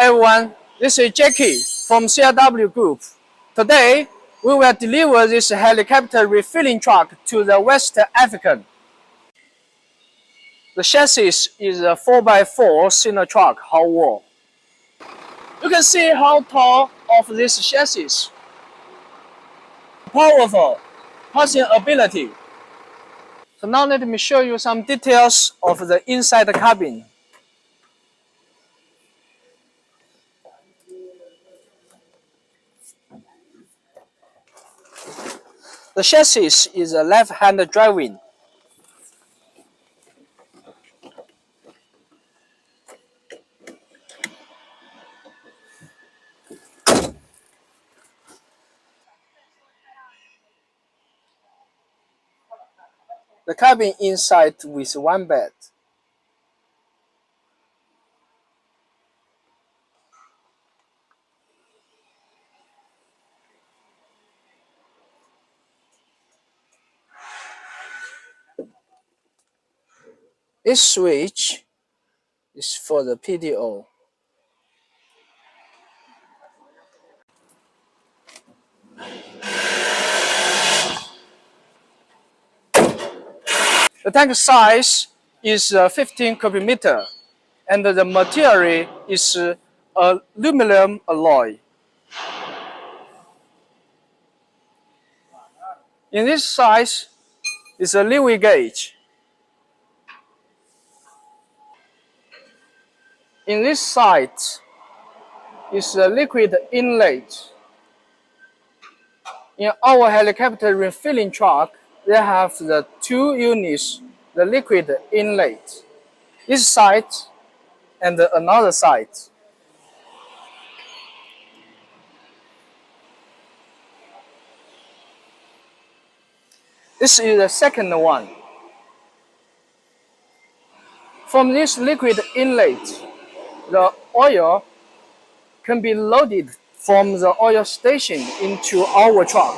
everyone, this is Jackie from CLW Group. Today, we will deliver this helicopter refilling truck to the West African. The chassis is a 4x4 SINOTRUK HOWO. You can see how tall of this chassis. Powerful passing ability. So now let me show you some details of the inside cabin. The chassis is a left-hand driving. The cabin inside with one bed. This switch is for the PTO. The tank size is 15 cubic meter, and the material is aluminum alloy. In this size is a liquid gauge. In this side is a liquid inlet. In our helicopter refilling truck, they have the two units, the liquid inlet. This side and another side. This is the second one. From this liquid inlet, the oil can be loaded from the oil station into our truck.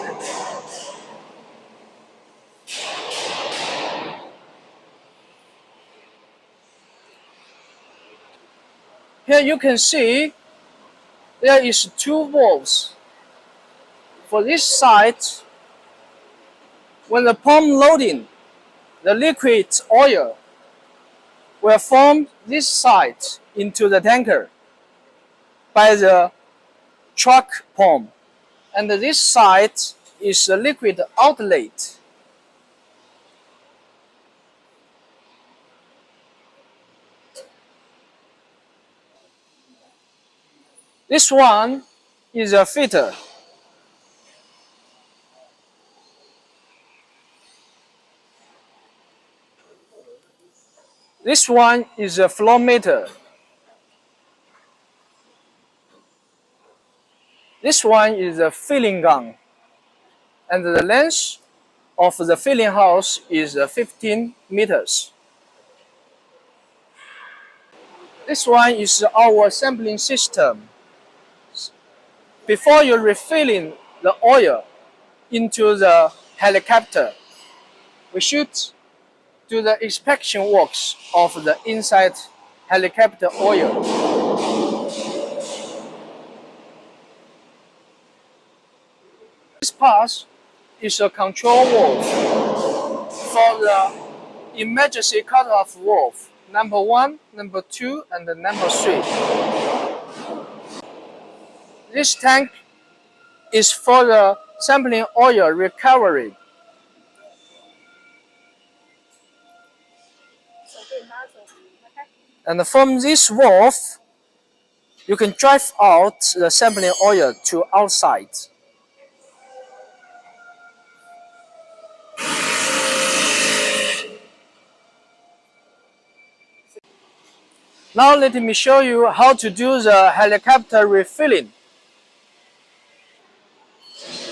Here you can see there is two valves. For this side, when the pump loading, the liquid oil will from this side into the tanker by the truck pump, and this side is the liquid outlet. This one is a filter. This one is a flow meter. This one is a filling gun, and the length of the filling house is 15 meters. This one is our sampling system. Before you refilling the oil into the helicopter, we should do the inspection works of the inside helicopter oil. This part is a control valve for the emergency cutoff valve, number 1, number 2, and number 3. This tank is for the sampling oil recovery. And from this valve, you can drive out the sampling oil to outside. Now let me show you how to do the helicopter refilling.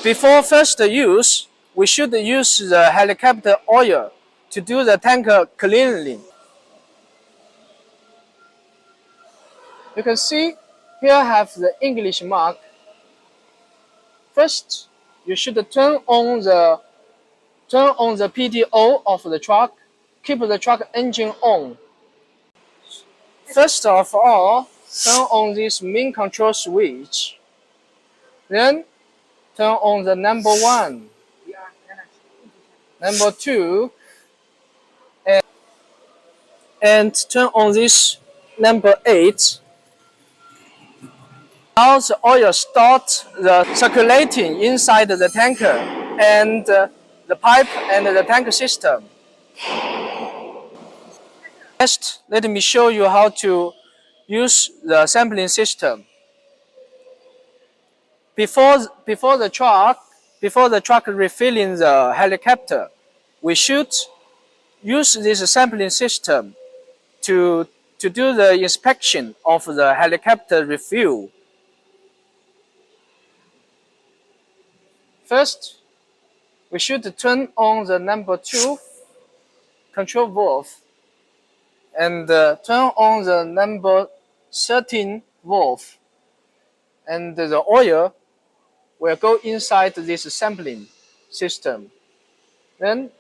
Before first use, we should use the helicopter oil to do the tanker cleaning. You can see here I have the English mark. First, you should turn on the PTO of the truck. Keep the truck engine on. First of all, turn on this main control switch. Then turn on the number 1, number 2, and turn on this number 8. Now the oil starts circulating inside the tanker and the pipe and the tank system. Next, let me show you how to use the sampling system. Before the truck refilling the helicopter, we should use this sampling system to do the inspection of the helicopter refuel. First, we should turn on the number 2 control valve and turn on the number 13 valve, and the oil will go inside this sampling system. Then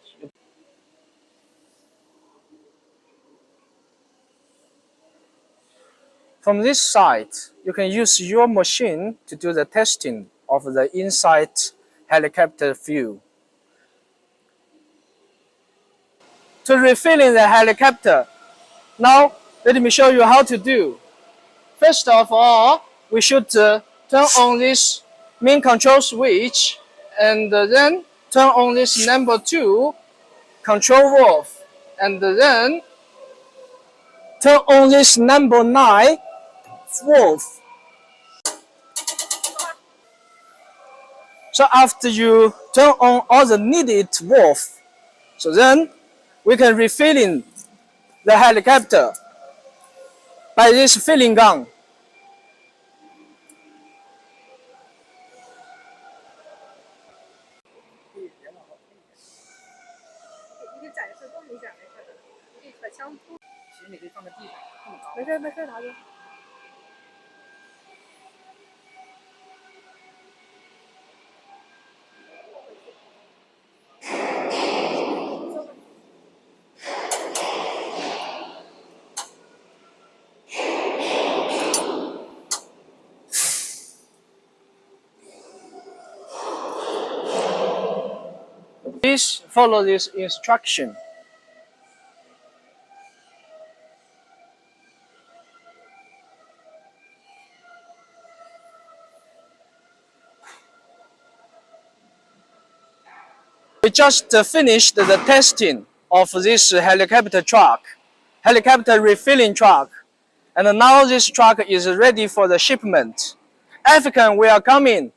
from this side, you can use your machine to do the testing of the inside helicopter fuel. To refilling the helicopter, now let me show you how to do. First of all, we should turn on this main control switch and then turn on this number 2 control valve and then turn on this number 9 valve. So after you turn on all the needed valve, so then we can refilling the helicopter by this filling gun. Please follow this instruction. We just finished the testing of this helicopter refilling truck, and now this truck is ready for the shipment. African will come in